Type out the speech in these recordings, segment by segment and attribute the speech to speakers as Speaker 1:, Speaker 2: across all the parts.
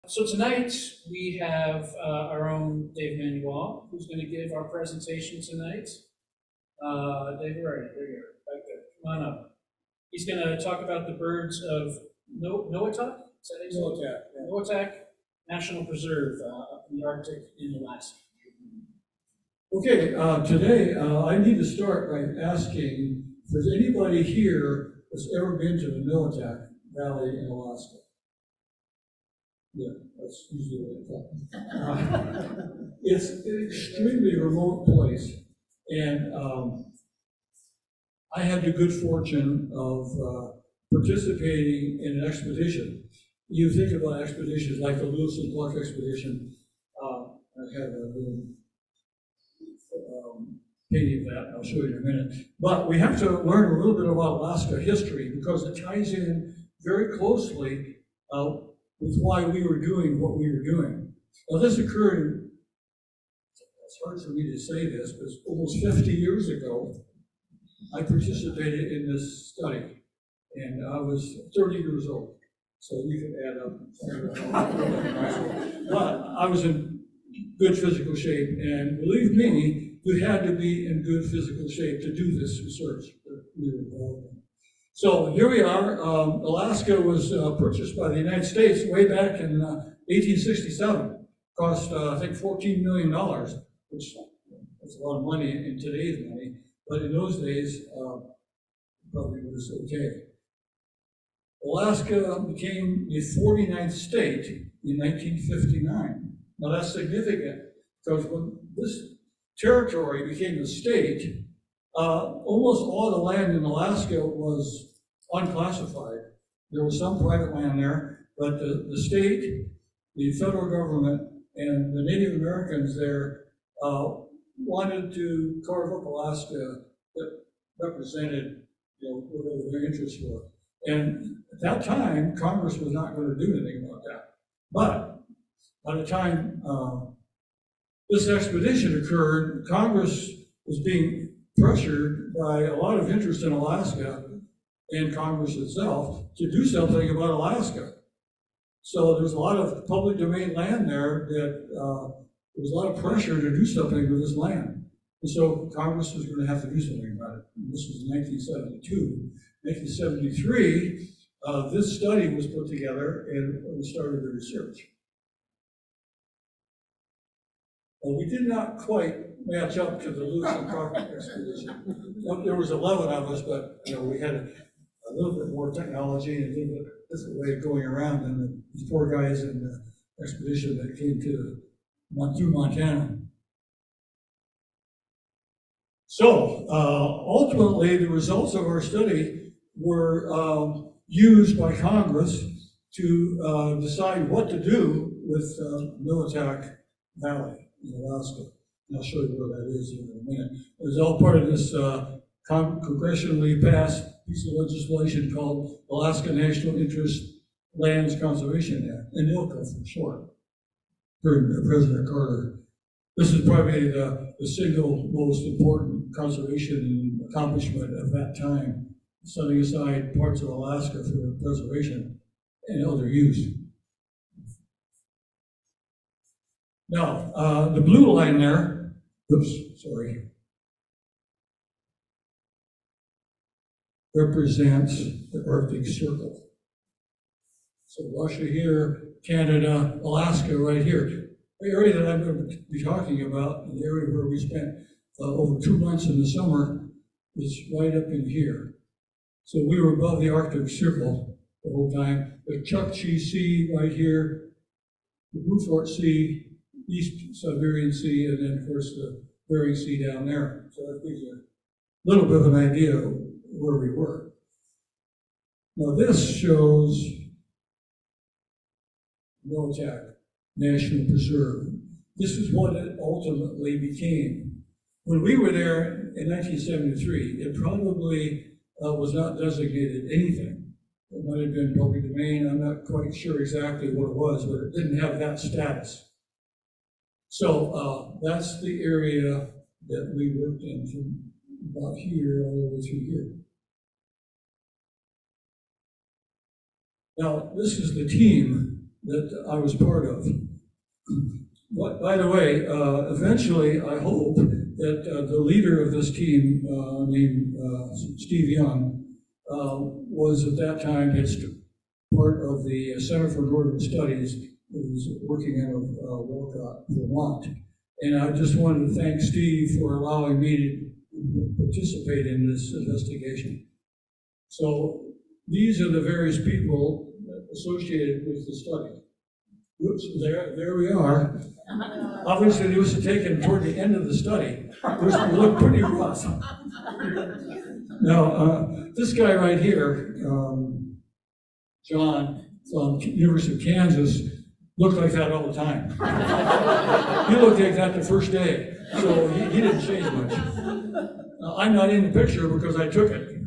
Speaker 1: So tonight we have our own David Manuwal, who's going to give our presentation tonight. David, where are you? There you are, back there. Come on up. He's going to talk about the birds of Noatak? Is that
Speaker 2: Noatak,
Speaker 1: yeah. Noatak Natural Preserve up in the Arctic in Alaska.
Speaker 2: Okay, today I need to start by asking, has anybody here that's ever been to the Noatak Valley in Alaska? Yeah, that's usually what I thought. It's an extremely remote place, and I had the good fortune of participating in an expedition. You think about expeditions like the Lewis and Clark expedition. I have a little painting of that, I'll show you in a minute. But we have to learn a little bit about Alaska history because it ties in very closely with why we were doing what we were doing. Now this occurred, it's hard for me to say this, but almost 50 years ago, I participated in this study, and I was 30 years old. So you can add up. But I was in good physical shape, and believe me, you had to be in good physical shape to do this research that we were involved in. So here we are. Alaska was purchased by the United States way back in 1867. Cost, I think, $14 million, which is a lot of money in today's money. But in those days, probably was okay. Alaska became the 49th state in 1959. Now that's significant because when this territory became a state, almost all the land in Alaska was unclassified. There was some private land there, but the state, the federal government, and the Native Americans there wanted to carve up Alaska that represented, whatever their interests were. And at that time, Congress was not going to do anything about that. But by the time this expedition occurred, Congress was being pressured by a lot of interest in Alaska and Congress itself to do something about Alaska. So there's a lot of public domain land there that there was a lot of pressure to do something with this land. And so Congress was going to have to do something about it. And this was in 1972. 1973, this study was put together and we started the research. Well, we did not quite match up to the Lewis and Clark expedition. There was 11 of us, but we had a little bit more technology and a little bit different way of going around than these poor guys in the expedition that came through Montana. So ultimately, the results of our study were used by Congress to decide what to do with Noatak Valley in Alaska. And I'll show you where that is in a minute. It was all part of this congressionally passed piece of legislation called Alaska National Interest Lands Conservation Act, ANILCA for short, for President Carter. This is probably the single most important conservation accomplishment of that time, setting aside parts of Alaska for preservation and other use. Now, the blue line there, represents the Arctic Circle. So Russia here, Canada, Alaska right here. The area that I'm going to be talking about, the area where we spent over 2 months in the summer, is right up in here. So we were above the Arctic Circle the whole time. The Chukchi Sea right here, the Beaufort Sea, East Siberian Sea, and then of course the Bering Sea down there. So that gives you a little bit of an idea of where we were. Now this shows Noatak National Preserve. This is what it ultimately became. When we were there in 1973, it probably was not designated anything. It might have been public domain. I'm not quite sure exactly what it was, but it didn't have that status. So that's the area that we worked in from about here all the way through here. Now, this is the team that I was part of. But, by the way, eventually I hope that the leader of this team, named Steve Young, was at that time part of the Center for Northern Studies, who was working out of Walcott, Vermont. And I just wanted to thank Steve for allowing me to participate in this investigation. So these are the various people associated with the study. Oops, there we are. Obviously, this was taken toward the end of the study. It looked pretty rough. Now, this guy right here, John, from University of Kansas, looked like that all the time. He looked like that the first day, so he didn't change much. I'm not in the picture because I took it.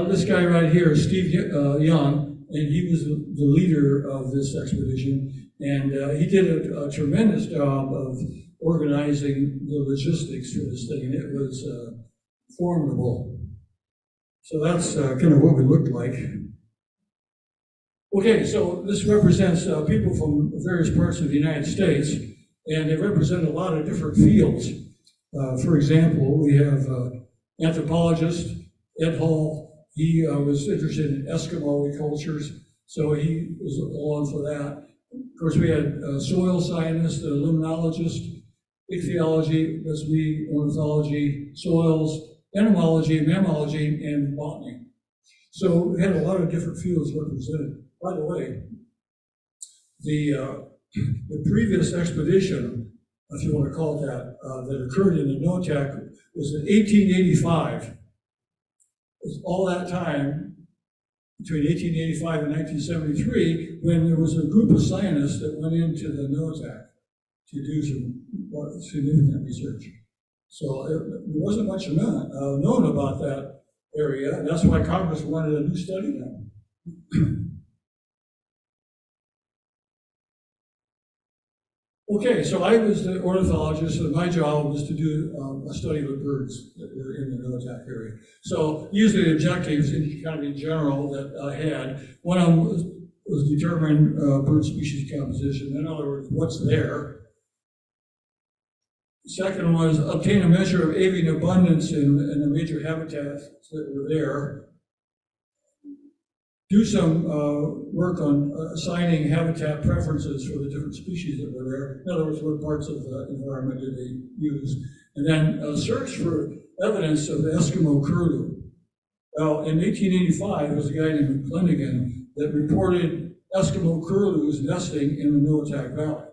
Speaker 2: This guy right here is Steve Young, and he was the leader of this expedition, and he did a tremendous job of organizing the logistics for this thing, and it was formidable. So that's kind of what we looked like. Okay, so this represents people from various parts of the United States, and they represent a lot of different fields. For example, we have anthropologist Ed Hall. He was interested in Eskimo cultures, so he was along for that. Of course, we had soil scientists, a limnologist, ichthyology, that's me, ornithology, soils, entomology, mammalogy, and botany. So we had a lot of different fields represented. By the way, the previous expedition, if you want to call it that, that occurred in the Noatak was in 1885. It was all that time, between 1885 and 1973, when there was a group of scientists that went into the Noatak to do some significant research. So there wasn't much known about that area, and that's why Congress wanted a new study done. Okay, so I was the ornithologist, and my job was to do a study of the birds that were in the Noatak area. So usually the objectives, kind of in general, that I had, one of them was determine bird species composition. In other words, what's there. The second was obtain a measure of avian abundance in the major habitats that were there. Do some work on assigning habitat preferences for the different species that were there. In other words, what parts of the environment did they use? And then search for evidence of the Eskimo curlew. Well, in 1885, there was a guy named Flanagan that reported Eskimo curlews nesting in the Noatak Valley.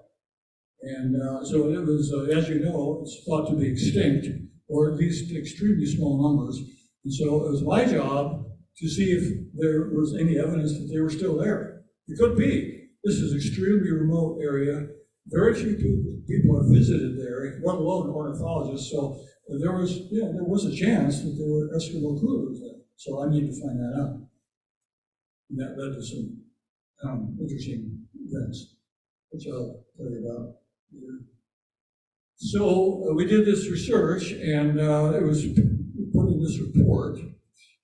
Speaker 2: And so it was, as you know, it's thought to be extinct, or at least extremely small numbers. And so it was my job to see if there was any evidence that they were still there. It could be. This is an extremely remote area. Very few people have visited there, let alone ornithologists. So there was a chance that there were Eskimo curlews there. So I need to find that out. And that led to some interesting events, which I'll tell you about later. So we did this research, and it was put in this report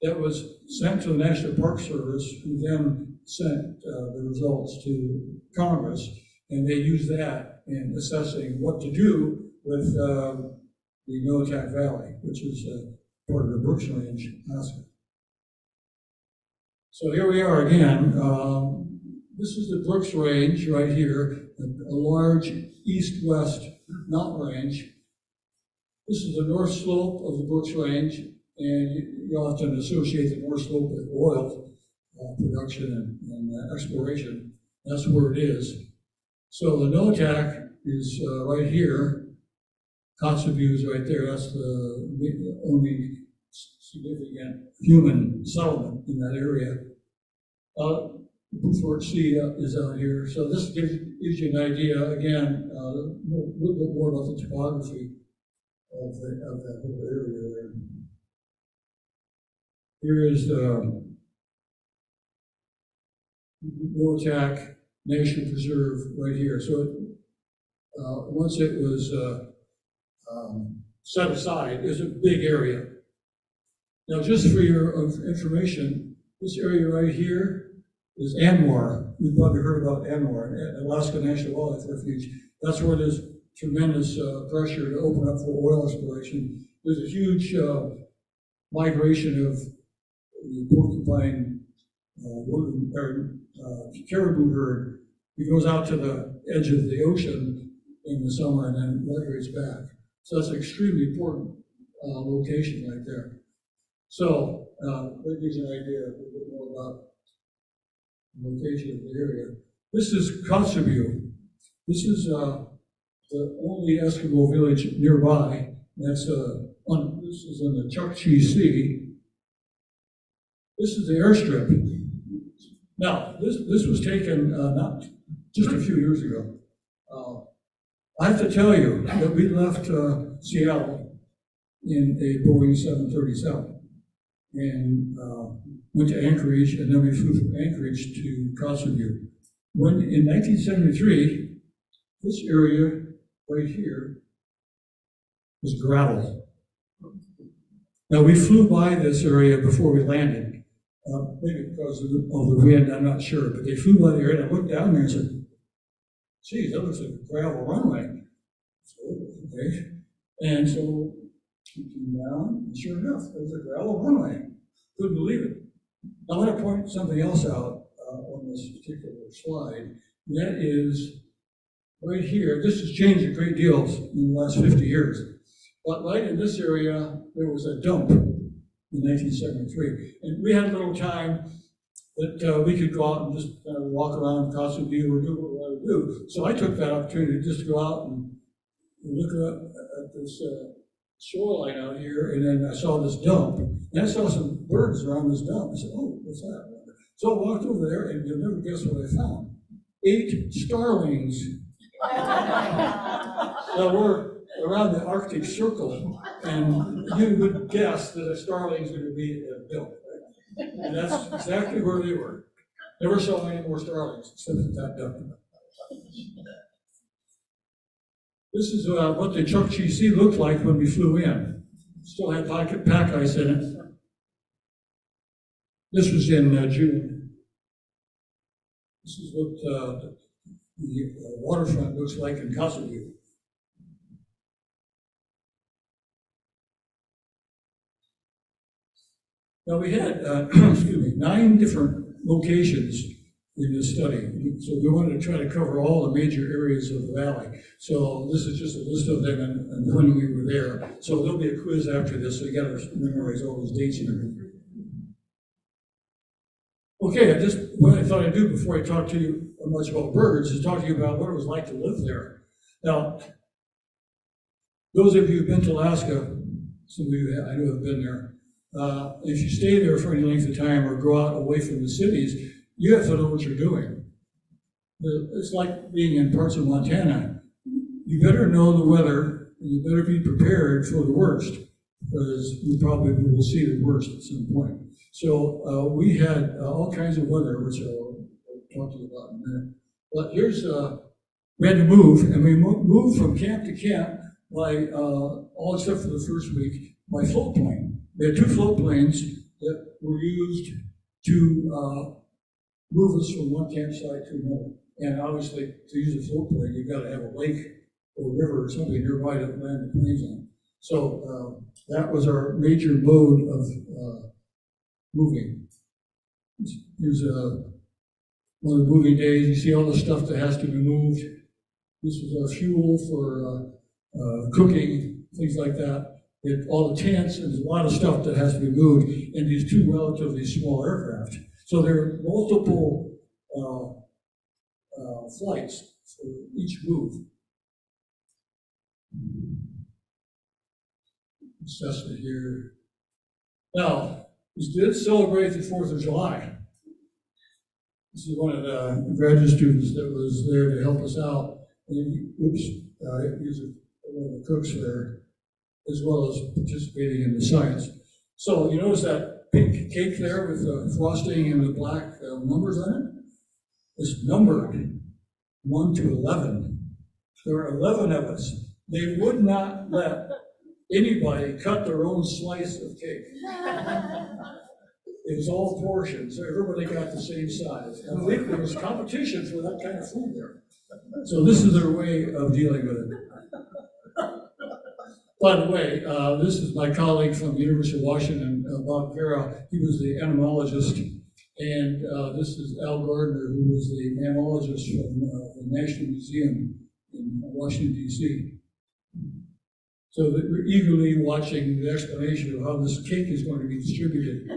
Speaker 2: that was sent to the National Park Service, who then sent the results to Congress, and they used that in assessing what to do with the Noatak Valley, which is part of the Brooks Range, Alaska. So here we are again. This is the Brooks Range right here, a large east-west mountain range. This is the north slope of the Brooks Range, and you often associate the North Slope with oil production and exploration. That's where it is. So the Noatak is right here. Kotzebue is right there. That's the only significant human settlement in that area. Fort C is out here. So this gives you an idea, again, a little bit more about the topography of that whole area there. Here is the Noatak Natural Preserve right here. So once it was set aside, it's a big area. Now, just for your information, this area right here is ANWR. You've probably heard about ANWR, Alaska National Wildlife Refuge. That's where there's tremendous pressure to open up for oil exploration. There's a huge migration of the porcupine caribou herd. It goes out to the edge of the ocean in the summer and then migrates back. So that's an extremely important location right there. So that gives you an idea a little bit more about the location of the area. This is Kotzebue. This is the only Eskimo village nearby. That's this is in the Chukchi Sea. This is the airstrip. Now, this was taken not just a few years ago. I have to tell you that we left Seattle in a Boeing 737 and went to Anchorage, and then we flew from Anchorage to Kotzebue. When in 1973, this area right here was gravel. Now, we flew by this area before we landed, maybe because of the wind, I'm not sure, but they flew by the area, and I looked down there and said, geez, that looks like a gravel runway. So, okay. And so we came down, and sure enough, there was a gravel runway. Couldn't believe it. I want to point something else out on this particular slide. That is right here. This has changed a great deal in the last 50 years. But right in this area, there was a dump in 1973. And we had a little time that we could go out and just walk around Kotzebue or do what we wanted to do. So I took that opportunity just to go out and look at this shoreline out here, and then I saw this dump. And I saw some birds around this dump. I said, oh, what's that? So I walked over there, and you'll never guess what I found. 8 starlings. Now we're around the Arctic Circle, and you would guess that a starling's going to be a dump. And that's exactly where they were. Never saw any more starlings except at that dump. This is what the Chukchi Sea looked like when we flew in. Still had pack ice in it. This was in June. This is what the waterfront looks like in Kotzebue. Now we had, 9 different locations in this study. So we wanted to try to cover all the major areas of the valley. So this is just a list of them and when we were there. So there'll be a quiz after this, so you got to memorize all those dates and everything. Okay, what I thought I'd do before I talk to you much about birds is talk to you about what it was like to live there. Now, those of you who've been to Alaska, some of you I know have been there, if you stay there for any length of time or go out away from the cities, you have to know what you're doing. It's like being in parts of Montana. You better know the weather, and you better be prepared for the worst, because you probably will see the worst at some point. So we had all kinds of weather, which I'll talk to you about in a minute. But here's, we had to move, and we moved from camp to camp by, all except for the first week, by float plane. We had 2 float planes that were used to move us from one campsite to another. And obviously, to use a float plane, you've got to have a lake or a river or something nearby to land the planes on. So that was our major mode of moving. Here's one of the moving days. You see all the stuff that has to be moved. This is our fuel for cooking, things like that. All the tents, and there's a lot of stuff that has to be moved in these 2 relatively small aircraft. So there are multiple flights for each move. Cessna here. Now, we did celebrate the 4th of July. This is one of the graduate students that was there to help us out. And he was one of the cooks there, as well as participating in the science. So you notice that pink cake there with the frosting and the black numbers on it? It's numbered 1 to 11. There are 11 of us. They would not let anybody cut their own slice of cake. it was all portions, so everybody got the same size. And I think there was competition for that kind of food there. So this is their way of dealing with it. By the way, this is my colleague from the University of Washington, Bob Vera. He was the entomologist. And this is Al Gardner, who was the mammologist from the National Museum in Washington, D.C. So that we're eagerly watching the explanation of how this cake is going to be distributed.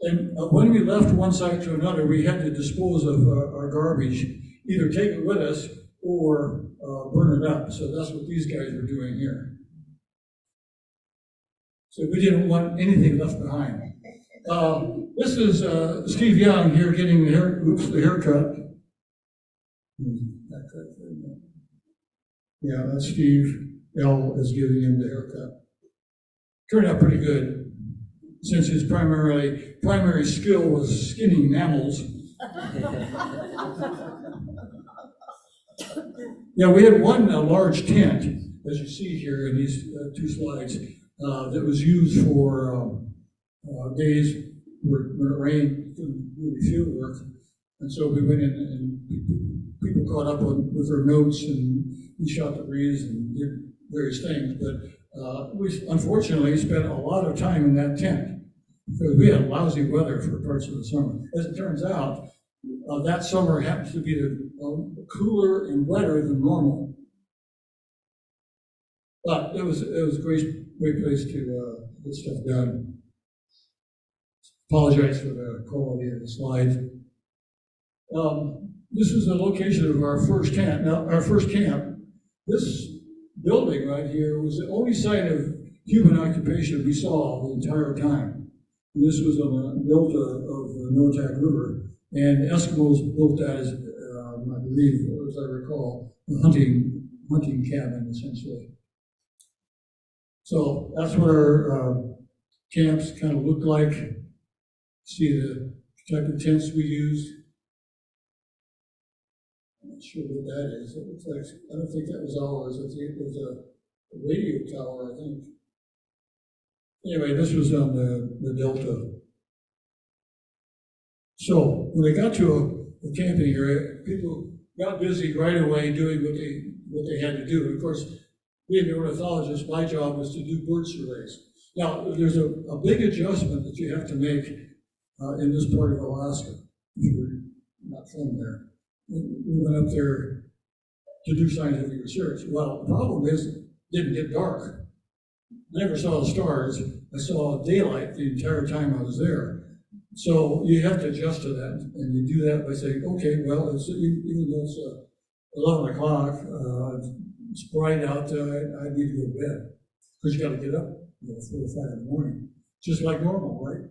Speaker 2: And when we left one site to another, we had to dispose of our garbage, either take it with us or burn it up. So that's what these guys are doing here. So we didn't want anything left behind. This is Steve Young here getting the haircut. Yeah, that's Steve. L is giving him the haircut. Turned out pretty good, since his primary skill was skinning mammals. Yeah, we had one large tent, as you see here in these two slides, that was used for days when it rained, couldn't do the field work. And so we went in and people caught up with their notes, and we shot the breeze and did various things. But we unfortunately spent a lot of time in that tent because we had lousy weather for parts of the summer. As it turns out, that summer happens to be cooler and wetter than normal. But it was a great place to get stuff done. Apologize for the quality of the slides. This is the location of our first camp. Now, our first camp, this building right here was the only site of human occupation we saw the entire time. And this was on the delta of the Noatak River, and Eskimos built that as, I believe, as I recall, a hunting cabin, essentially. So that's what our camps kind of look like. See the type of tents we used. I'm not sure what that is. It looks like, I don't think that was ours. I think it was a radio tower, I think. Anyway, this was on the delta. So when they got to a camping area, people got busy right away doing what they had to do. And of course, being an ornithologist, my job was to do bird surveys. Now, there's a big adjustment that you have to make in this part of Alaska, if you're not from there. We went up there to do scientific research. Well, the problem is it didn't get dark. I never saw the stars. I saw daylight the entire time I was there. So you have to adjust to that, and you do that by saying, okay, well, even though it's 11 o'clock, it's bright out, I need to go to bed, because you got to get up 4 or 5 in the morning, just like normal, right?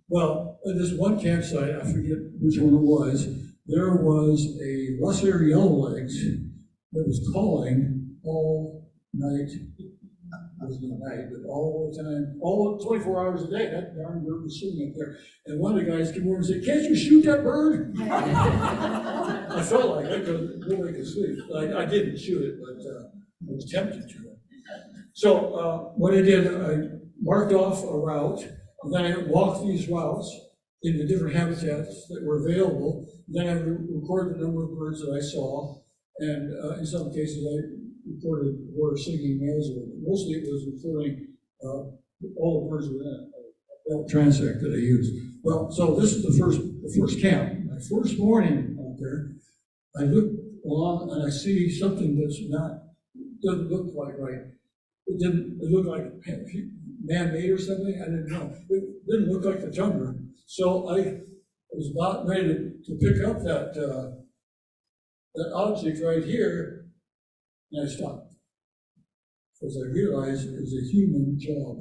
Speaker 2: Well, at this one campsite, I forget which one it was, there was a lesser yellowlegs that was calling all night. It wasn't at night, but all the time, all 24 hours a day. That darn bird was sitting up there. And one of the guys came over and said, "Can't you shoot that bird?" I felt like I could really sleep. I didn't shoot it, but I was tempted to. So what I did, I marked off a route, and then I walked these routes in the different habitats that were available. Then I recorded the number of birds that I saw, and in some cases I recorded where singing males were. Mostly it was recording all the birds within a belt transect that I used. Well, so this is the first camp. My first morning out there, I look along and I see something that's doesn't look quite right. It looked like man-made or something. I didn't know. It didn't look like the tundra. So I was about ready to pick up that object right here, and I stopped because I realized it was a human job.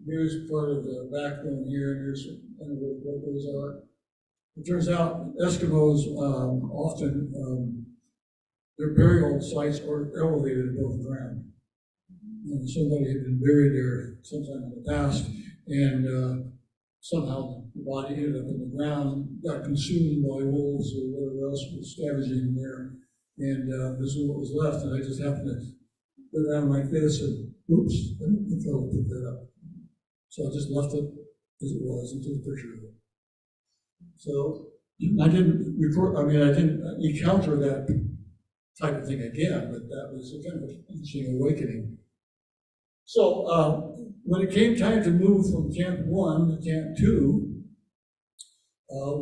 Speaker 2: Here's part of the backbone here, and here's what those are. It turns out Eskimos often their burial sites are elevated above the ground. And somebody had been buried there sometime in the past, and somehow the body ended up in the ground, got consumed by wolves or whatever else was scavenging there, and this is what was left. And I just happened to go down like this, and oops, I didn't think I would pick that up. So I just left it as it was and took a picture of it. So I didn't record, I mean, I didn't encounter that type of thing again, but that was a kind of an interesting awakening. So when it came time to move from Camp 1 to Camp 2,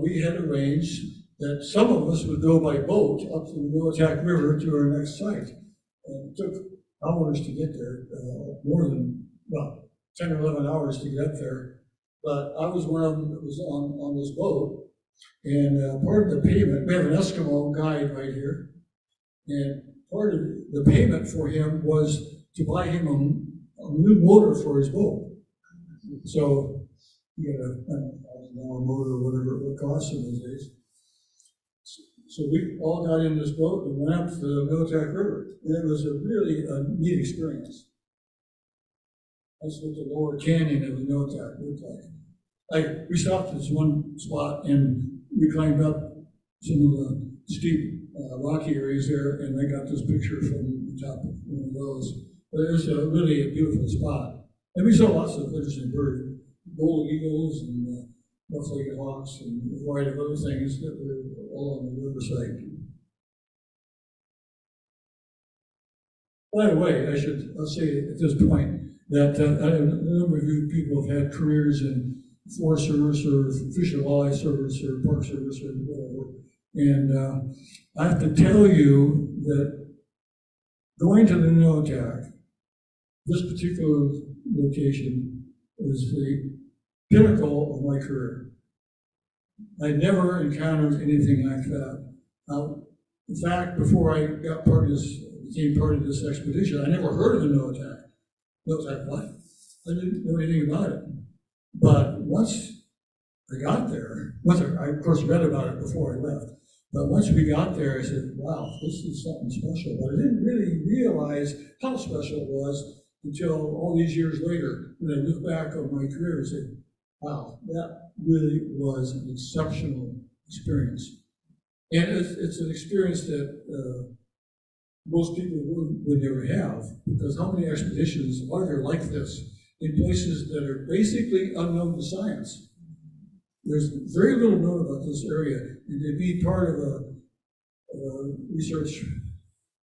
Speaker 2: we had arranged that some of us would go by boat up to the Noatak River to our next site. And it took hours to get there, more than, well, 10 or 11 hours to get there. But I was one of them that was on this boat. And part of the payment, we have an Eskimo guide right here. And part of the payment for him was to buy him a new motor for his boat. So you got a $1,000 motor or whatever it would cost in those days. So we all got in this boat and went up to the Noatak River. And it was a really neat experience. That's what the lower canyon of the Noatak looked like. We stopped at this one spot and we climbed up some of the steep rocky areas there, and I got this picture from the top of one of those. But it was really a beautiful spot. And we saw lots of interesting birds, golden eagles and buff-legged hawks and a variety of other things that were all on the riverside. By the way, I'll say at this point that a number of you people have had careers in Forest Service or Fish and Wildlife Service or Park Service or whatever. And I have to tell you that going to the Noatak, this particular location is the pinnacle of my career. I never encountered anything like that. Now, in fact, before I got became part of this expedition, I never heard of the Noatak. Noatak what? I didn't know anything about it. But once I got there, I of course read about it before I left, but once we got there, I said, wow, this is something special. But I didn't really realize how special it was until all these years later, when I look back on my career and say, wow, that really was an exceptional experience. And it's an experience that most people would never have, because how many expeditions are there like this in places that are basically unknown to science? There's very little known about this area, and to be part of a research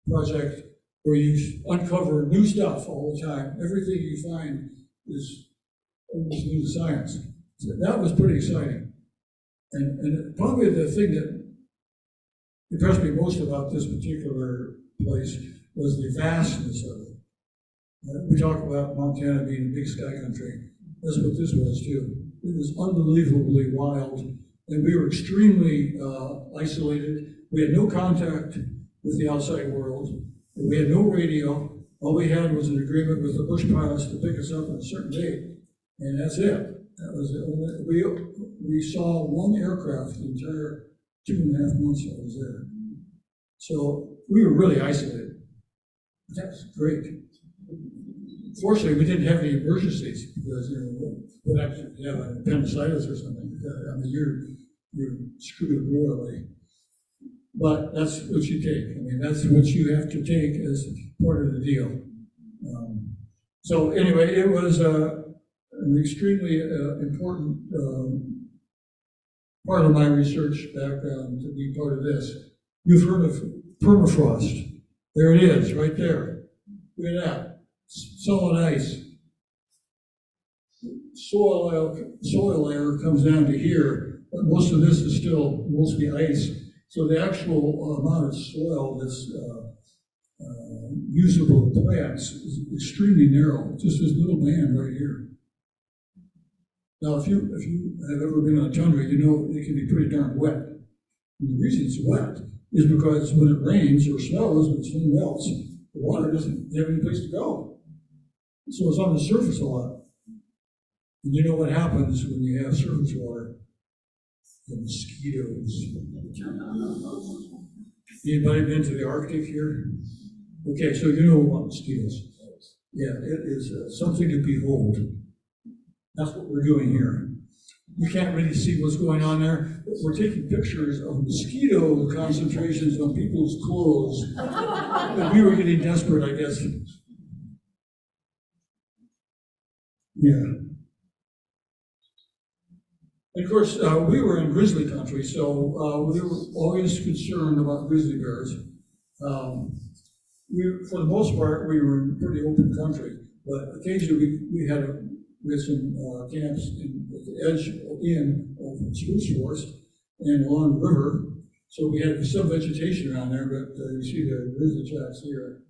Speaker 2: project where you uncover new stuff all the time, everything you find is almost new to science. So that was pretty exciting. And probably the thing that impressed me most about this particular place was the vastness of it. We talk about Montana being a big sky country. That's what this was too. It was unbelievably wild, and we were extremely isolated. We had no contact with the outside world. We had no radio. All we had was an agreement with the bush pilots to pick us up on a certain date, and that's it. That was it. We saw one aircraft the entire 2.5 months I was there. So we were really isolated. That was great. Fortunately, we didn't have any emergencies because, what happens if you have an appendicitis or something like that? I mean, you're screwed royally. But that's what you take. I mean, that's what you have to take as part of the deal. So anyway, it was an extremely important part of my research background to be part of this. You've heard of permafrost. There it is, right there. Look at that. Solid ice. Soil layer comes down to here, but most of this is still mostly ice. So the actual amount of soil that's usable to plants is extremely narrow. Just this little band right here. Now, if you have ever been on tundra, you know it can be pretty darn wet. And the reason it's wet is because when it rains or snows, when the snow melts, the water doesn't have any place to go. So it's on the surface a lot. And you know what happens when you have surface water? The mosquitoes. Anybody been to the Arctic here? Okay, so you know about mosquitoes. Yeah, it is something to behold. That's what we're doing here. You can't really see what's going on there, but we're taking pictures of mosquito concentrations on people's clothes. And we were getting desperate, I guess. Yeah. And of course, we were in grizzly country, so we were always concerned about grizzly bears. For the most part, we were in pretty open country, but occasionally we had some camps at the edge of spruce forest and along the river. So we had some vegetation around there, but you see the grizzly tracks here.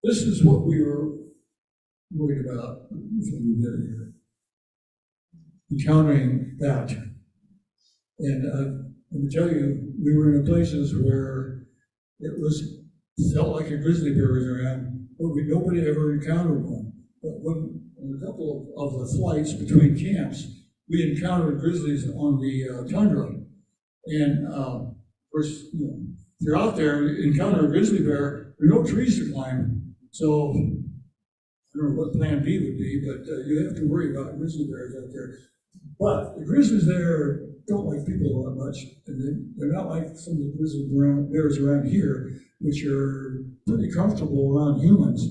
Speaker 2: This is what we were worried about if we get here. Encountering that. And let me tell you, we were in places where it felt like a grizzly bear was around, but nobody ever encountered one. But when a couple of the flights between camps, we encountered grizzlies on the tundra. And of course, if you're out there and you encounter a grizzly bear, there are no trees to climb. So I don't know what plan B would be, but you have to worry about grizzly bears out there. But the grizzlies there don't like people that much, and they're not like some of the grizzly bears around here, which are pretty comfortable around humans.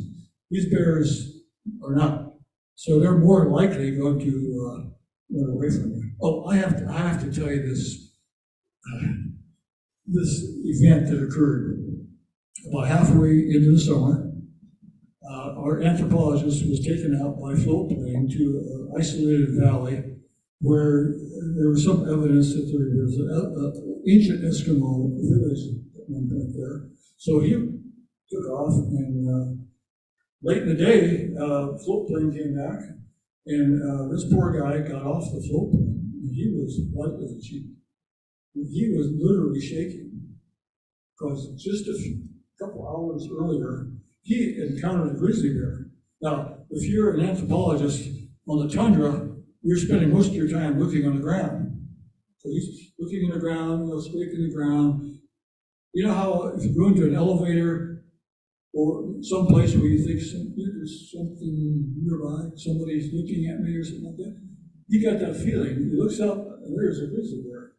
Speaker 2: These bears are not, so they're more likely going to run away from you. Oh, I have to tell you this event that occurred about halfway into the summer. Our anthropologist was taken out by float plane to an isolated valley where there was some evidence that there was an ancient Eskimo village at one point there. So he took off, and late in the day, float plane came back, and this poor guy got off the float plane, and he was white as a sheet. He was literally shaking, because just a couple hours earlier, he encountered a grizzly bear. Now, if you're an anthropologist on the tundra, you're spending most of your time looking on the ground. So he's looking in the ground, scraping the ground. You know how if you go into an elevator or some place where you think there's something nearby, somebody's looking at me or something like that, you got that feeling. He looks up and there's a grizzly bear.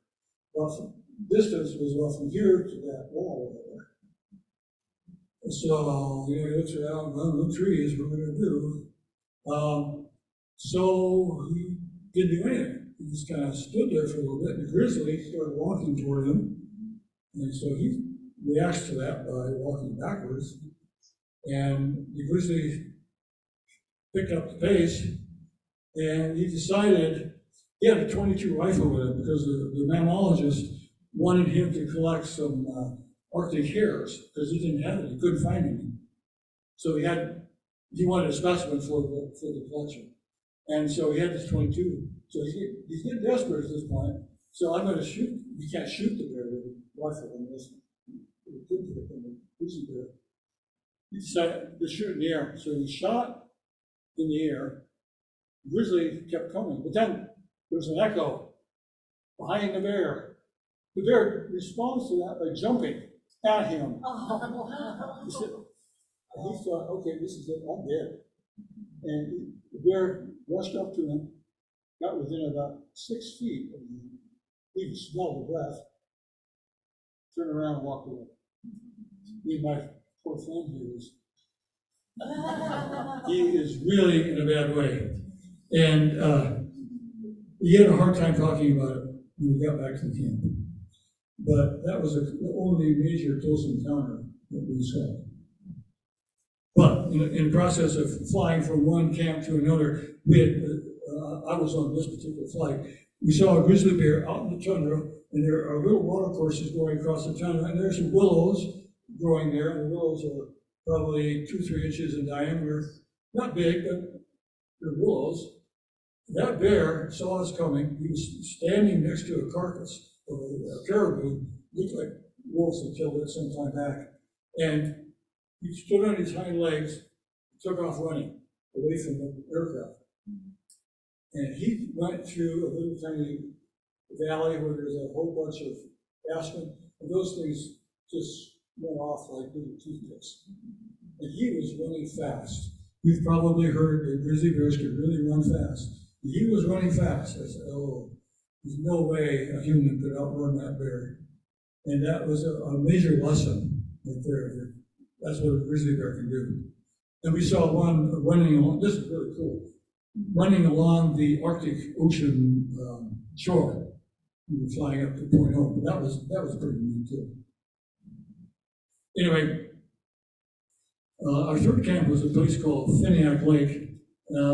Speaker 2: Well, distance was from here to that wall over there. So, he looks around, well, no trees, what are we going to do? So he didn't do anything. He just kind of stood there for a little bit, and the grizzly started walking toward him. And so he reacts to that by walking backwards. And the grizzly picked up the pace, and he decided he had a .22 rifle with him because the mammalogist wanted him to collect some Arctic hares because he didn't have any, he couldn't find any. So he wanted a specimen for the collection. And so he had this .22. So he's getting desperate at this point. So I'm going to shoot. You can't shoot the bear with a rifle on this. He decided to shoot in the air. So he shot in the air. The grizzly kept coming. But then there was an echo behind the bear. The bear responds to that by jumping at him. He thought, okay, this is it, I'm dead. And the bear rushed up to him, got within about 6 feet of him. He smelled the breath, turned around and walked away. My poor friend he is really in a bad way. And he had a hard time talking about it when we got back to the camp. But that was the only major close encounter that we saw. But in the process of flying from one camp to another, I was on this particular flight. We saw a grizzly bear out in the tundra, and there are little water courses going across the tundra, and there's some willows growing there. And the willows are probably 2-3 inches in diameter. Not big, but they're willows. That bear saw us coming. He was standing next to a carcass of a caribou, looked like wolves had killed it some time back. And he stood on his hind legs, took off running away from the aircraft. And he went through a little tiny valley where there's a whole bunch of aspen, and those things just went off like little toothpicks. And he was running fast. You've probably heard that grizzly bears can really run fast. He was running fast. I said, oh, there's no way a human could outrun that bear. And that was a major lesson right there. That's what a grizzly bear can do. And we saw one running along, this is really cool, running along the Arctic Ocean shore. We were flying up to Point Hope, but that was pretty neat too. Anyway, our third camp was a place called Finiak Lake.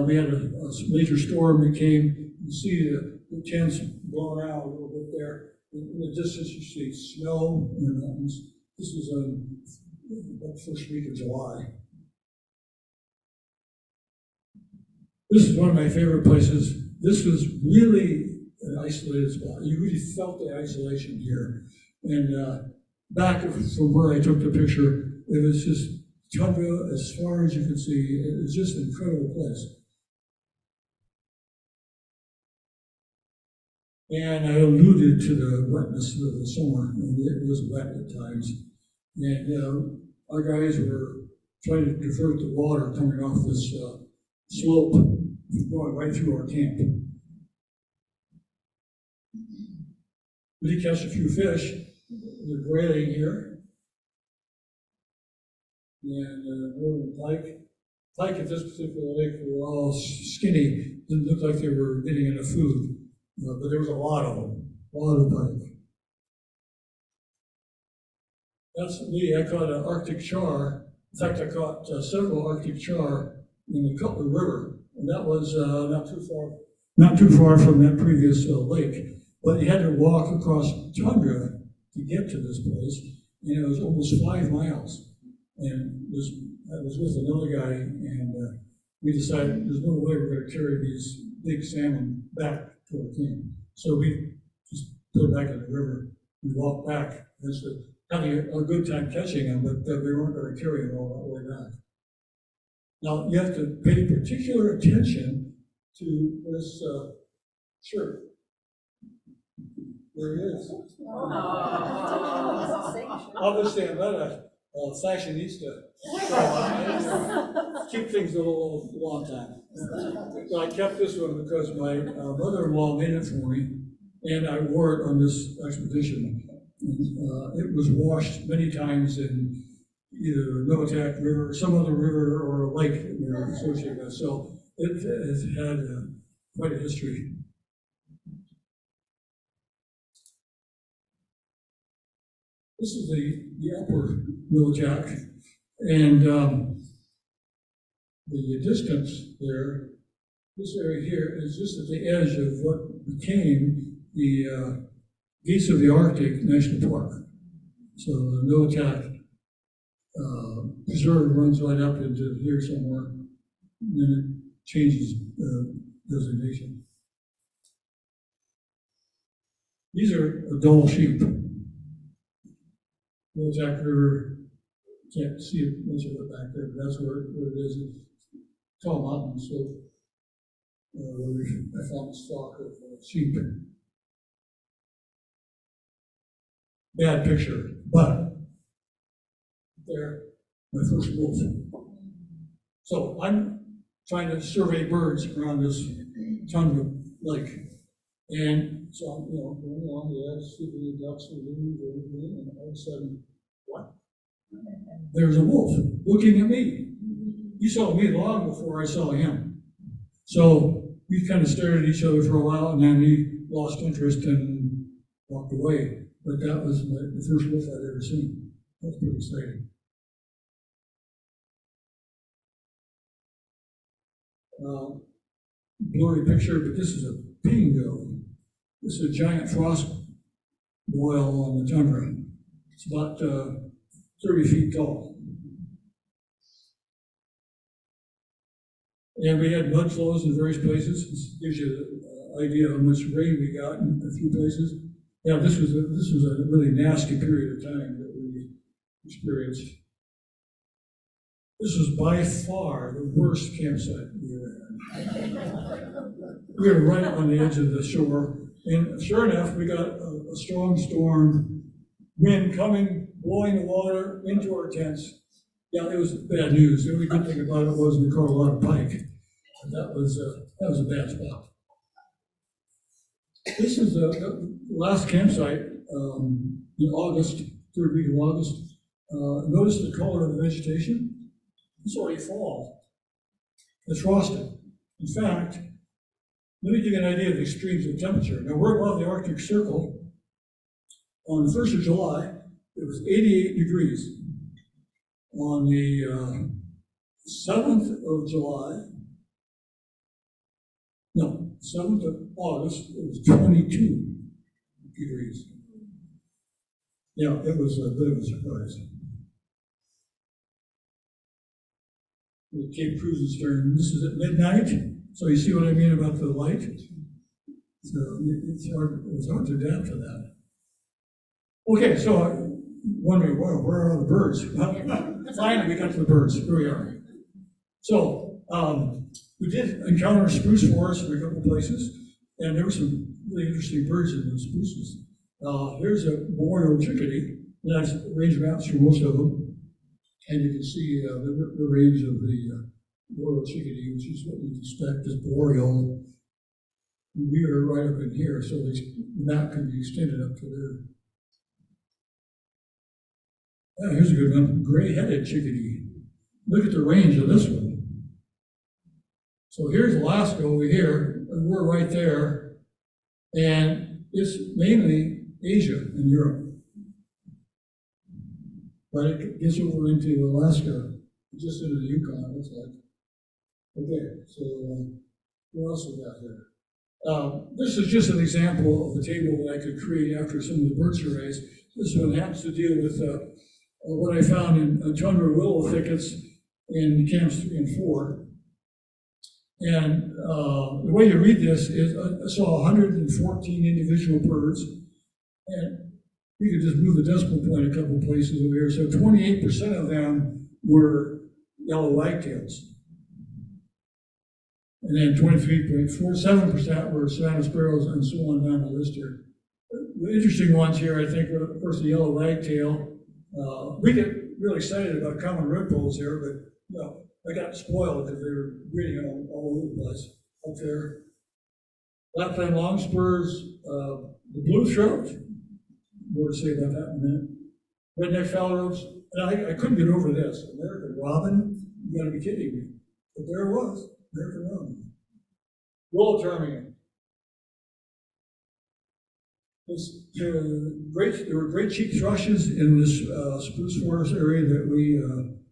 Speaker 2: We had a major storm that came. You see the tents blowing out a little bit there. In the distance, you see snow in the mountains. This was the first week of July. This is one of my favorite places. This was really an isolated spot. You really felt the isolation here. And back from where I took the picture, it was just tundra as far as you could see. It was just an incredible place. And I alluded to the wetness of the summer, and it was wet at times. And our guys were trying to divert the water coming off this slope, going right through our camp. We did catch a few fish. They're grayling here. And northern pike. Pike at this particular lake were all skinny. Didn't look like they were getting enough food. But there was a lot of them, a lot of pike. That's me. I caught an Arctic char. In fact, I caught several Arctic char in the Cutler River, and that was not too far from that previous lake. But you had to walk across tundra to get to this place, and it was almost 5 miles. And I was with another guy, and we decided there's no way we're going to carry these big salmon back to our camp. So we just put it back in the river. We walked back. Having a good time catching them, but we weren't going to carry them all that way back. Now, you have to pay particular attention to this shirt. There it is. Obviously, I'm not a fashionista. So keep things a little long time. So I kept this one because my mother-in-law made it for me, and I wore it on this expedition. It was washed many times in either Noatak River, some other river, or a lake that we were associated with. So it has had quite a history. This is the upper Noatak, and the distance there, this area here is just at the edge of what became the Geese of the Arctic National Park. So the Noatak Preserve runs right up into here somewhere, and then it changes designation. These are Adult sheep. Noatak River, can't see it much of it back there, but that's where it is. It's tall mountain, so I found a flock of sheep. Bad picture, but there, my first wolf. So I'm trying to survey birds around this tundra lake. And so I'm going along the edge, see the ducks and loons and everything, and all of a sudden, what? There's a wolf looking at me. He saw me long before I saw him. So we kind of stared at each other for a while, and then he lost interest and walked away. But that was the first wolf I'd ever seen. That was pretty exciting. Blurry picture, but this is a pingo. This is a giant frost boil on the tundra. It's about 30 feet tall. And we had mud flows in various places. This gives you an idea of how much rain we got in a few places. Yeah, this was a really nasty period of time that we experienced. This was by far the worst campsite we ever had. We were right on the edge of the shore, and sure enough, we got a strong storm, wind coming, blowing the water into our tents. Yeah, it was bad news. The only good thing about it was we caught a lot of pike. And that was a bad spot. This is the last campsite in August, third week of August. Notice the color of the vegetation. It's already fall. It's frosted. In fact, let me give you an idea of the extremes of temperature. Now, we're above the Arctic Circle. On the 1st of July, it was 88 degrees. On the 7th of July, no, 7th of August, it was 22 degrees. Yeah, it was a bit of a surprise. The Cape Cruisenstern, this is at midnight, so you see what I mean about the light? So it was hard to adapt to that. Okay, so wondering, well, where are the birds? Finally, we got to the birds. Here we are. So we did encounter spruce forests in a couple places, and there were some really interesting birds in those spruces. Here's a boreal chickadee, and I've arranged maps for most of them, and you can see the range of the boreal chickadee, which is what you'd expect is boreal. We are right up in here, so the map can be extended up to there. Here's a good one, gray-headed chickadee. Look at the range of this one. So here's Alaska over here, and we're right there, and it's mainly Asia and Europe. But it gets over into Alaska, just into the Yukon, it looks like. Okay, so what else we got here? This is just an example of the table that I could create after some of the bird surveys. This one happens to deal with what I found in tundra willow thickets in camps 3 and 4. And the way you read this is I saw 114 individual birds, and you could just move the decimal point a couple places over here. So 28% of them were yellow wagtails. And then 23.47% were Savannah sparrows, and so on down the list here. The interesting ones here, I think, were, of course, the yellow wagtail. We get really excited about common redpolls here, but no, I got spoiled because they were breeding all over the place up there. Lapland longspurs, the blue throat, more to say about that in a minute. Redneck phalaropes, and I couldn't get over this. American robin, you gotta be kidding me. But there it was, American robin. Willow ptarmigan. There were great cheek thrushes in this spruce forest area that we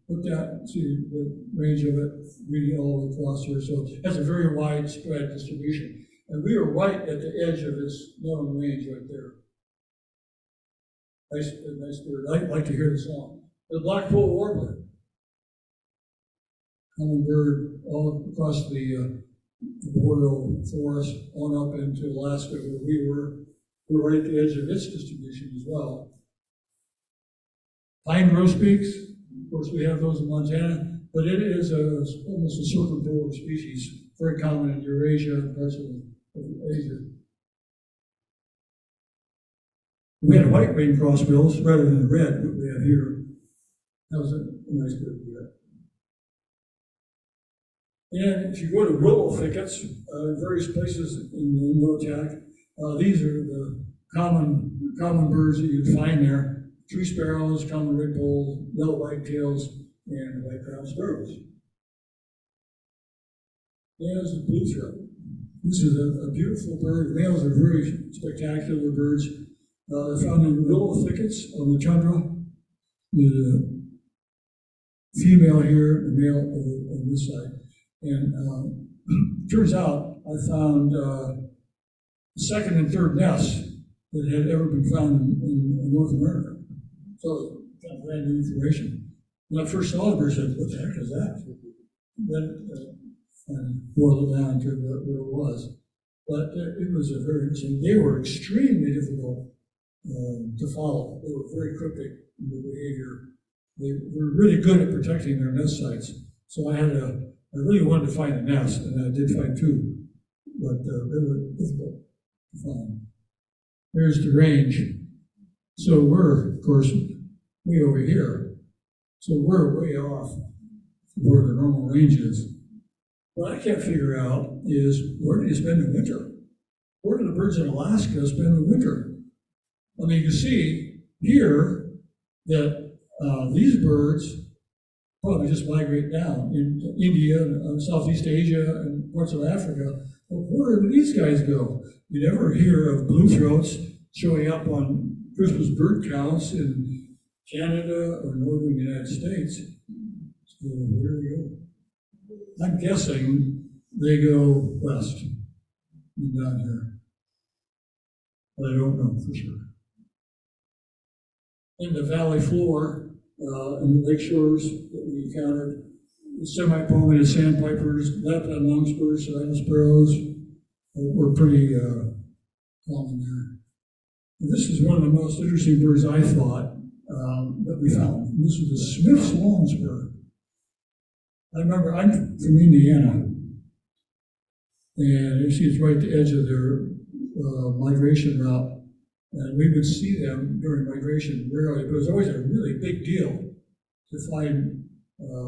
Speaker 2: looked at. See the range of it, really all across here. So it has a very widespread distribution. And we were right at the edge of this known range right there. Nice bird. I'd like to hear the song. The black-polled warbler. Common bird all across the boreal forest, on up into Alaska where we were. We're right at the edge of its distribution as well. Pine grosbeaks, of course we have those in Montana, but it is almost a circumpolar species, very common in Eurasia and parts of Asia. We had white winged crossbills rather than the red that we have here. That was a nice bird to get. And if you go to willow thickets, various places in Noatak, these are the common birds that you'd find there. Tree sparrows, common redpoll, yellow whitetails, and white-crowned sparrows. And there's the blue throat. This is a beautiful bird. Males are very spectacular birds. They're found in willow thickets on the tundra. There's a female here, a male on this side. And turns out I found second and third nests that had ever been found in North America. So, kind of brand new information. When I first saw the bird, I said, what the heck is that? Then boiled it down to what it was. But it was a very interesting. They were extremely difficult to follow. They were very cryptic in their behavior. They were really good at protecting their nest sites. So I really wanted to find a nest, and I did find 2, but they were difficult. Fine. There's the range. So we're, of course, way over here. So we're way off where the normal range is. What I can't figure out is, where do you spend the winter? Where do the birds in Alaska spend the winter? I mean, you can see here that these birds probably just migrate down in India, Southeast Asia, and parts of Africa. Well, where do these guys go? You never hear of blue throats showing up on Christmas bird counts in Canada or northern United States. So where do they go? I'm guessing they go west and down here. But I don't know for sure. In the valley floor, in the lake shores that we encountered, semi-palmated sandpipers, Lapland longspurs, sidle sparrows were pretty common there. And this is one of the most interesting birds I thought that we found. And this was the Smith's longspur. I remember I'm from Indiana, and you see it's right at the edge of their migration route. And we would see them during migration rarely, but it was always a really big deal to find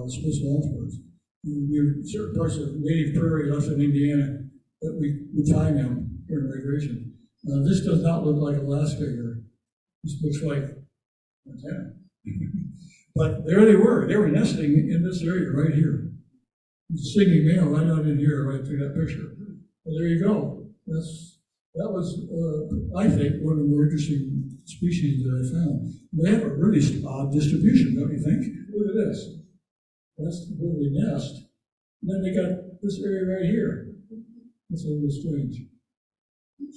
Speaker 2: Smith's longspurs. We were certain parts of native prairie left in Indiana that we would find them during migration. This does not look like Alaska here. This looks like Montana. But there they were. They were nesting in this area right here. Singing male right out in here, right through that picture. Well, there you go. That was, I think, one of the more interesting species that I found. They have a really odd distribution, don't you think? Look at this. That's where they nest. And then they got this area right here. That's a little strange.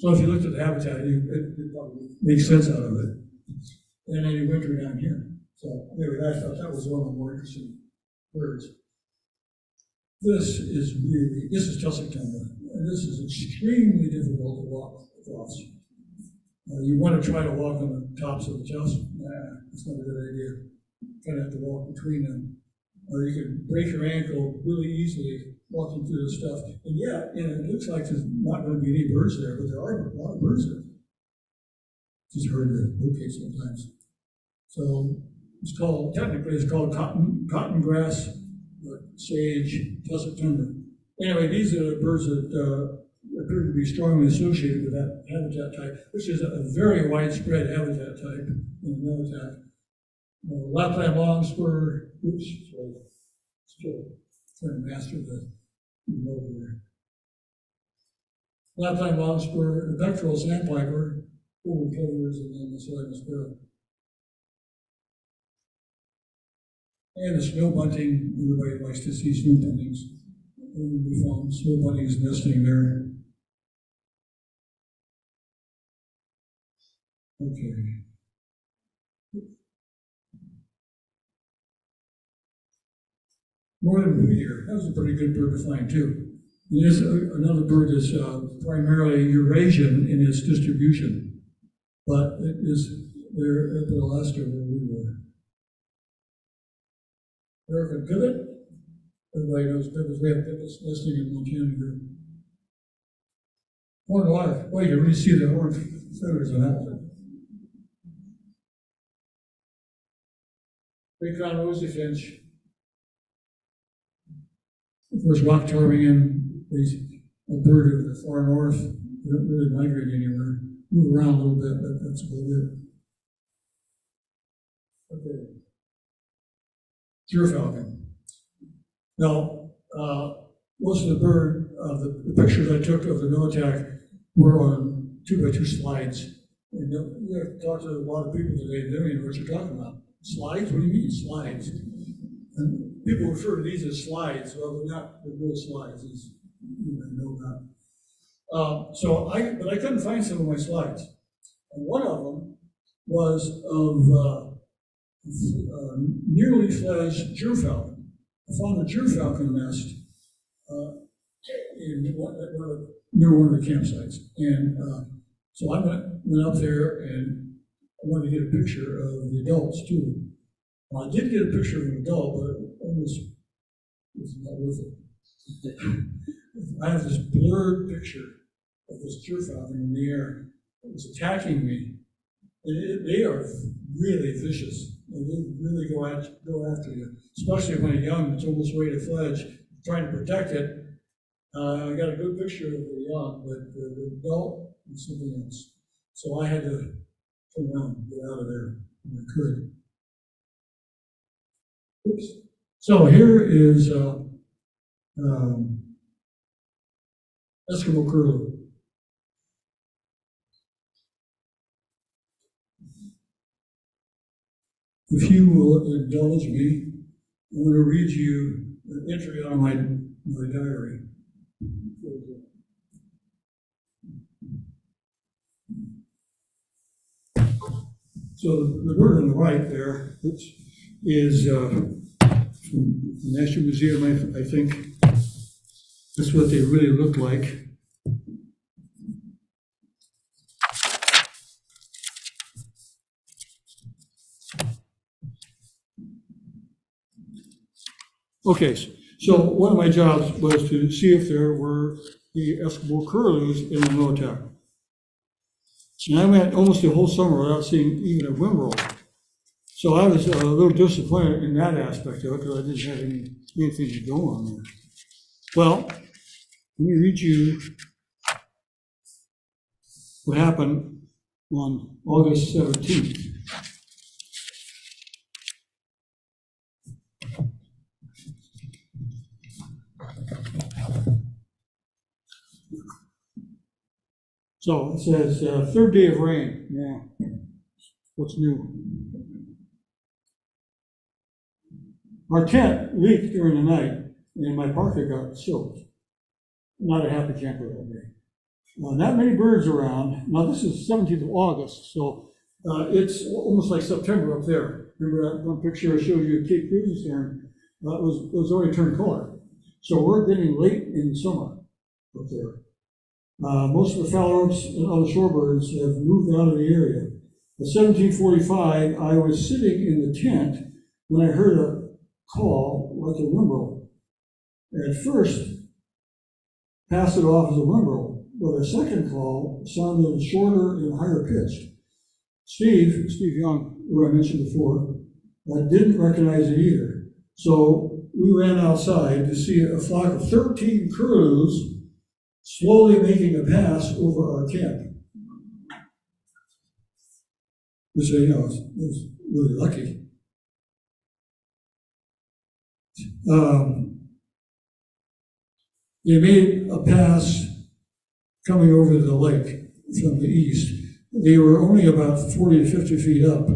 Speaker 2: So if you looked at the habitat, it probably makes sense out of it. And then you winter down here. So anyway, I thought that was one of the more interesting birds. This is tussock tundra, and this is extremely difficult to walk across. You want to try to walk on the tops of the tusk? Nah, that's not a good idea. You kind of have to walk between them. Or you can break your ankle really easily walking through this stuff. And yeah, it looks like there's not going to be any birds there, but there are a lot of birds there. It's just hard to locate sometimes. So technically it's called cotton grass, sage, tussock tundra. Anyway, these are the birds that appear to be strongly associated with that habitat type, which is a very widespread habitat type in the Noatak. Lapland longspur, still trying to master the remote here. Lapland longspur, the pectoral sandpiper, golden plovers, and then the sidle sparrow. And the snow bunting, everybody likes to see snow buntings. And we found snow buntings nesting there. Okay. Northern blue deer, that was a pretty good bird to find too. There's another bird that's primarily Eurasian in its distribution, but it is there at the Alaska where we were. American pivot. Everybody knows pivots. We have pivots nesting in Montana here. Horned lark. Well, you really see the orange feathers on that one. Great crown rosy finch. Of course, rock ptarmigan is a bird of the far north. They don't really migrate anywhere. Move around a little bit, but that's about it. Okay. Gyrfalcon. Now, most of the pictures I took of the Noatak were on 2x2 slides. And you have to talk to a lot of people today, they don't even know what you're talking about. Slides? What do you mean, slides? And people refer to these as slides. Well, they're real slides, as you may know that. But I couldn't find some of my slides. And one of them was of nearly fledged gyrfalcon. I found a gyrfalcon nest near one of the campsites. And so I went up there and I wanted to get a picture of the adults too. Well, I did get a picture of an adult, but it almost was not worth it. I have this blurred picture of this gyrfalcon in the air. It was attacking me. They are really vicious. They really go after you, especially when you're young, it's almost ready to fledge, trying to protect it. I got a good picture of the young, but the adult was something else. So I had to turn around and get out of there when I could. Oops. So here is Eskimo curlew. If you will indulge me, I'm going to read you an entry on my diary. So the bird on the right there is from the National Museum, I think. That's what they really look like. Okay, so one of my jobs was to see if there were the Eskimo curlews in the Noatak. And I went almost the whole summer without seeing even a whimbrel. So I was a little disappointed in that aspect of it because I didn't have anything to go on there. Well, let me read you what happened on August 17th. So it says, third day of rain. Yeah, what's new? Our tent leaked during the night, and my parka got soaked. Not a happy camper that day. Not many birds around. Now this is 17th of August, so it's almost like September up there. Remember that one picture I showed you of Cape Cruises there? It was already turned color. So we're getting late in summer up there. Most of the phalaropes and other shorebirds have moved out of the area. At 1745, I was sitting in the tent when I heard a call like a whimbrel. At first, passed it off as a whimbrel, but a second call sounded shorter and higher pitched. Steve Young, who I mentioned before, didn't recognize it either. So we ran outside to see a flock of 13 curlews slowly making a pass over our camp. Which, you know, was really lucky. They made a pass coming over the lake from the east. They were only about 40 to 50 feet up.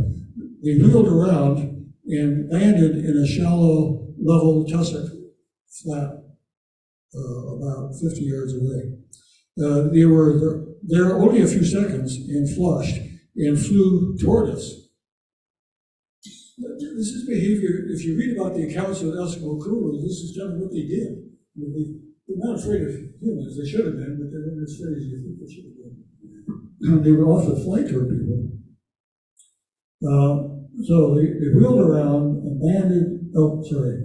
Speaker 2: They wheeled around and landed in a shallow, level tussock flat about 50 yards away. They were there only a few seconds and flushed and flew toward us. This is behavior, if you read about the accounts of Eskimo curlews, this is kind of what they did. They're not afraid of humans. They should have been, but they weren't as afraid as you think they should have been. They would also fly toward people. So they wheeled around and landed. Oh, sorry.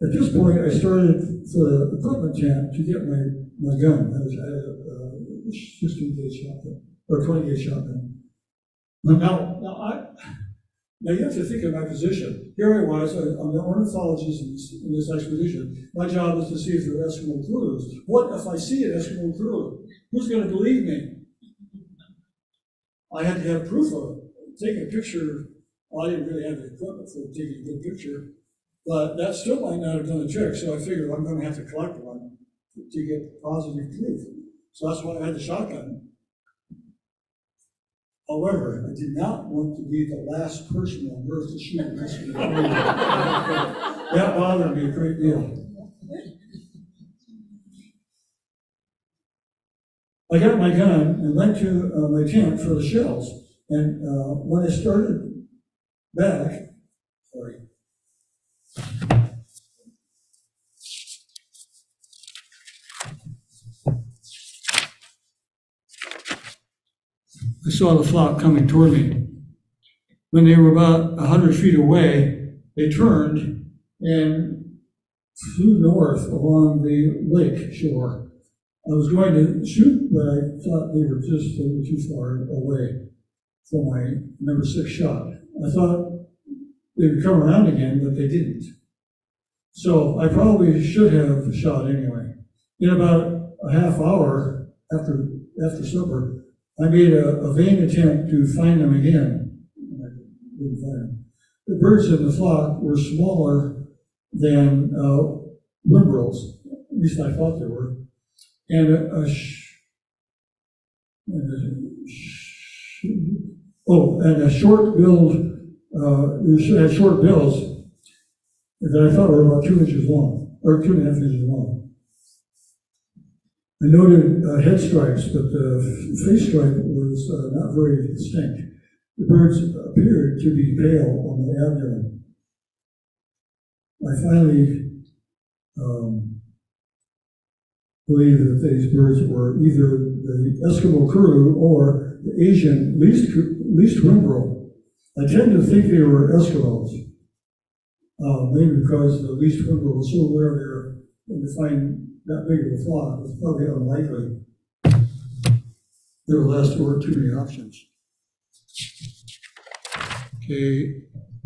Speaker 2: At this point, I started for the equipment tent to get my gun. I had a 16-gauge shotgun, or 20-gauge shotgun. Now you have to think of my position. Here I was, I'm the ornithologist in this expedition. My job is to see if there are Eskimo curlews. What if I see an Eskimo curlew? Who's going to believe me? I had to have proof of it. Take a picture. Well, I didn't really have the equipment for taking a good picture, but that still might not have done the trick. So I figured I'm going to have to collect one to get positive proof. So that's why I had the shotgun. However, I did not want to be the last person on earth to shoot an Eskimo curlew. That bothered me a great deal. I got my gun and went to my tent for the shells. And when I started back, I saw the flock coming toward me. When they were about 100 feet away, they turned and flew north along the lake shore. I was going to shoot, but I thought they were just a little too far away for my number 6 shot. I thought they would come around again, but they didn't. So I probably should have shot anyway. In about a half hour after supper, I made a vain attempt to find them again. I didn't find them. The birds in the flock were smaller than whimbrels. At least I thought they were. And a short-billed, had short bills that I thought were about 2 inches long, or 2.5 inches long. I noted head stripes, but the face stripe was not very distinct. The birds appeared to be pale on the abdomen. I finally believe that these birds were either the Eskimo curlew or the Asian least whimbrel. I tend to think they were Eskimos, maybe because the least whimbrel was so rare there, and to find that big of a flock was probably unlikely. Nevertheless, there weren't too many options. Okay,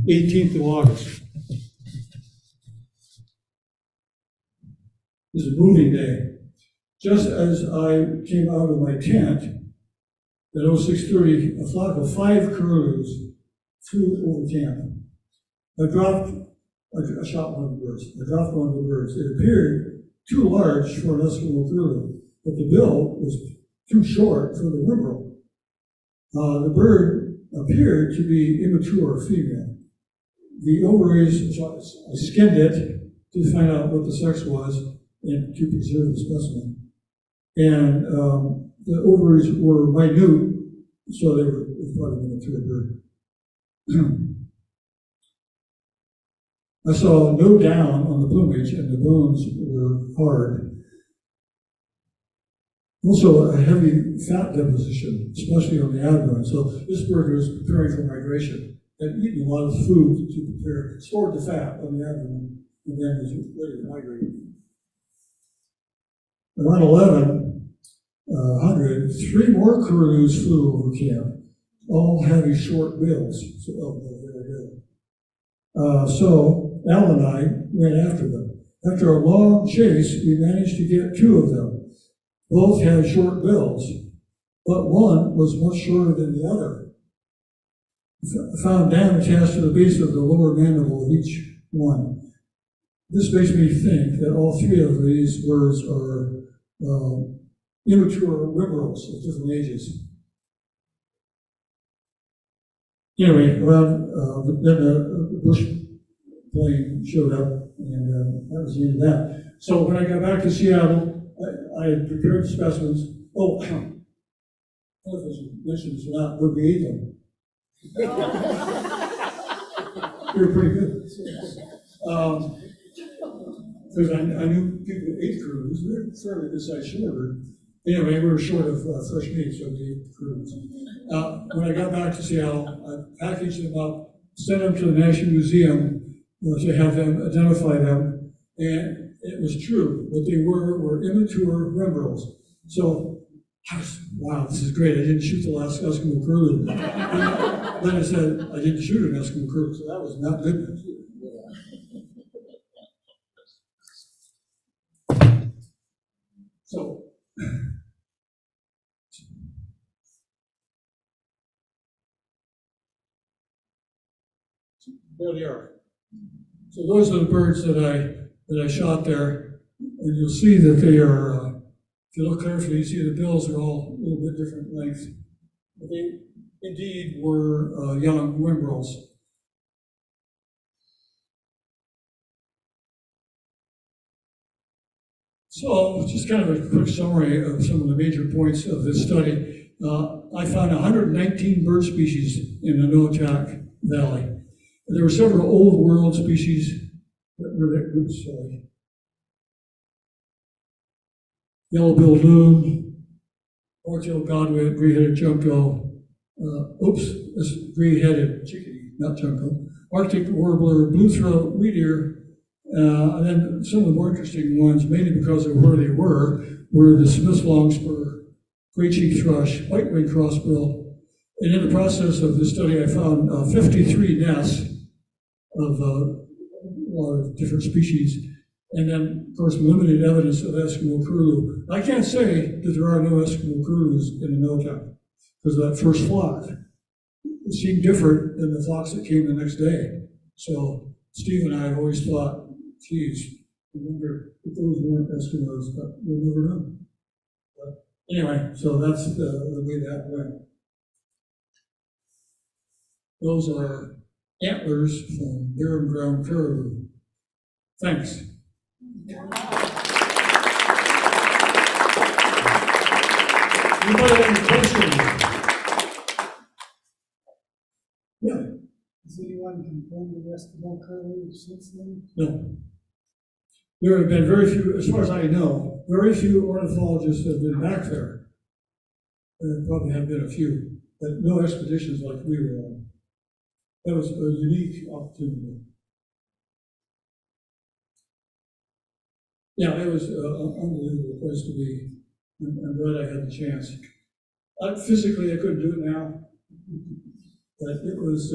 Speaker 2: 18th of August. This is moving day. Just as I came out of my tent, at 06:30, a flock of 5 curlews flew over camp. I shot one of the birds. I dropped one of the birds. It appeared too large for an Eskimo curlew, but the bill was too short for the whimbrel. The bird appeared to be immature female. The ovaries, I skinned it to find out what the sex was and to preserve the specimen. And the ovaries were minute, so they were probably an immature bird. I saw no down on the plumage, and the bones were hard. Also, a heavy fat deposition, especially on the abdomen. So this bird was preparing for migration and eaten a lot of food to prepare, stored the fat on the abdomen, and then was ready to migrate. Around 1100, 3 more curlews flew over camp, all having short bills. So, so Al and I went after them. After a long chase, we managed to get 2 of them. Both had short bills, but one was much shorter than the other. Found damage attached to the base of the lower mandible of each one. This makes me think that all 3 of these birds are immature whimbrels of different ages. Anyway, around then the bush plane showed up, and that was the end of that. So when I got back to Seattle, I had prepared specimens. Oh, television missions were not where we ate them. They were pretty good. Because I knew people who ate curlews. They're fairly good sized shorter. Anyway, we were short of fresh meat, so we ate curlews. When I got back to Seattle, I packaged them up, sent them to the National Museum to have them identify them, and it was true. What they were immature whimbrels. So, wow, this is great. I didn't shoot the last Eskimo curlew. Then I said I didn't shoot an Eskimo curlew, so that was not good news. So, there they are. So those are the birds that I shot there, and you'll see that they are. If you look carefully, you see the bills are all a little bit different length. But they indeed were young whimbrels. So, just kind of a quick summary of some of the major points of this study. I found 119 bird species in the Noatak Valley. There were several old world species that were there. Oops, sorry. Yellow-billed loon, white-tailed godwit, gray-headed junco. This gray-headed chickadee, not junco. Arctic warbler, blue-throat reindeer. And then some of the more interesting ones, mainly because of where they were the Smith's longspur, gray-cheeked thrush, white-winged crossbill. And in the process of this study, I found 53 nests of a lot of different species. And then, of course, limited evidence of Eskimo curlew. I can't say that there are no Eskimo curlews in the Noatak, because of that first flock. It seemed different than the flocks that came the next day. So Steve and I have always thought geez, I wonder if those weren't Eskimos, but we'll never know. But anyway, so that's the way that went. Those are antlers from barren ground caribou. Thanks. Anybody have any questions? Yeah.
Speaker 3: Has anyone confirmed the rest of the curlew since then?
Speaker 2: No. There have been very few, as far as I know, very few ornithologists have been back there. There probably have been a few, but no expeditions like we were on. That was a unique opportunity. Yeah, it was an unbelievable place to be. I'm glad I had the chance. Physically, I couldn't do it now, but it was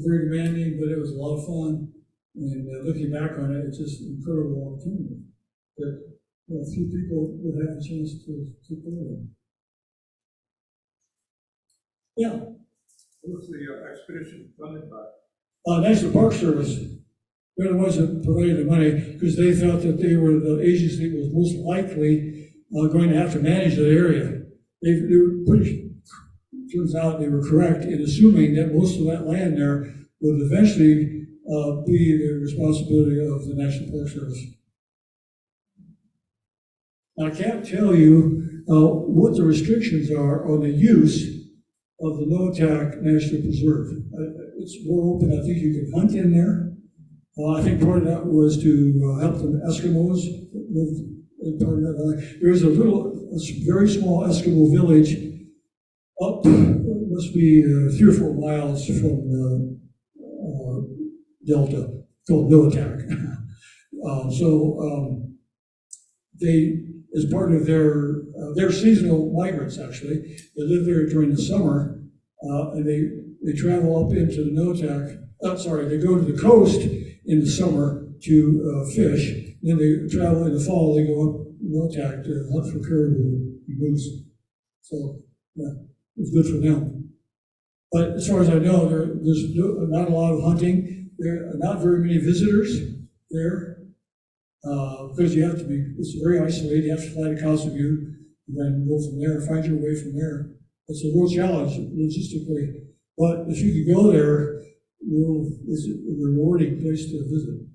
Speaker 2: very demanding, but it was a lot of fun. And looking back on it, it's just an incredible opportunity that a few people would have the chance to play it. Yeah.
Speaker 4: What was the expedition funded by?
Speaker 2: National Park Service. They're the ones that provided the money because they thought that they were the agency that was most likely going to have to manage that area. They were pretty, turns out they were correct in assuming that most of that land there would eventually be the responsibility of the National Park Service. I can't tell you what the restrictions are on the use of the Noatak Natural Preserve. It's more open. I think you can hunt in there. I think part of that was to help the Eskimos live in part of that valley. There's a very small Eskimo village up, must be 3 or 4 miles from the Delta, called Noatak. They, as part of their seasonal migrants, actually, they live there during the summer, and they travel up into the Noatak. They go to the coast in the summer to fish. Then they travel in the fall. They go up Noatak to hunt for caribou and moose. So yeah, it's good for them. But as far as I know, there's not a lot of hunting. There are not very many visitors there because you have to be. It's very isolated. You have to fly to Kosovo and then go from there. Find your way from there. It's a real challenge logistically. But if you could go there, it's a rewarding place to visit.